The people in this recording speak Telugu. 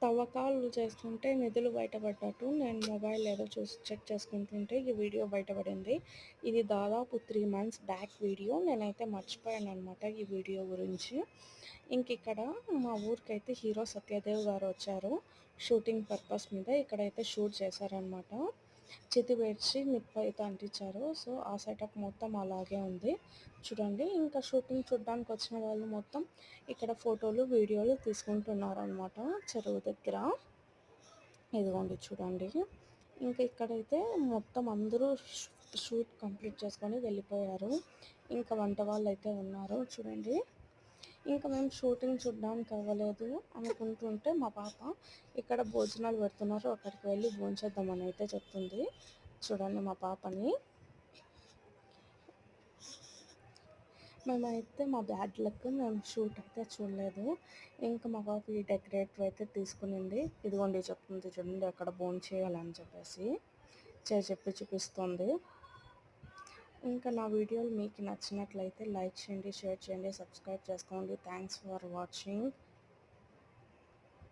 తవ్వకాలు చేస్తుంటే నిధులు బయటపడ్డట్టు నేను మొబైల్ ఏదో చూసి చెక్ చేసుకుంటుంటే ఈ వీడియో బయటపడింది. ఇది దాదాపు 3 మంత్స్ బ్యాక్ వీడియో. నేనైతే మర్చిపోయాననమాట ఈ వీడియో గురించి. ఇక్కడ మా ఊరికైతే హీరో సత్యదేవ్ గారు వచ్చారు షూటింగ్ పర్పస్ మీద. ఇక్కడైతే షూట్ చేశారనమాట. చితి పేర్చి నిప్పైతే అంటించారు. సో ఆ సెటప్ మొత్తం అలాగే ఉంది చూడండి. ఇంకా షూటింగ్ చూడడానికి వచ్చిన వాళ్ళు మొత్తం ఇక్కడ ఫోటోలు వీడియోలు తీసుకుంటున్నారనమాట చెరువు దగ్గర. ఇదిగోండి చూడండి. ఇక్కడైతే మొత్తం అందరూ షూట్ కంప్లీట్ చేసుకొని వెళ్ళిపోయారు. ఇంకా వంట వాళ్ళు అయితే ఉన్నారు చూడండి. మేము షూటింగ్ చూడడానికి అవ్వలేదు అనుకుంటుంటే మా పాప ఇక్కడ భోజనాలు పెడుతున్నారు, అక్కడికి వెళ్ళి భోంచేద్దామని అయితే చెప్తుంది. చూడండి మా పాపని. మేమైతే మా బ్యాడ్ లక్ మేము షూట్ అయితే చూడలేదు. మా పాప ఈ డెకరేటివ్ అయితే తీసుకునింది. ఇదిగోండి చెప్తుంది చూడండి అక్కడ భోంచేయాలని చెప్పేసి చెప్పి చూపిస్తుంది. నా వీడియోలు మీకు నచ్చినట్లయితే లైక్ చేయండి, షేర్ చేయండి, సబ్స్క్రైబ్ చేసుకోండి. Thanks for watching.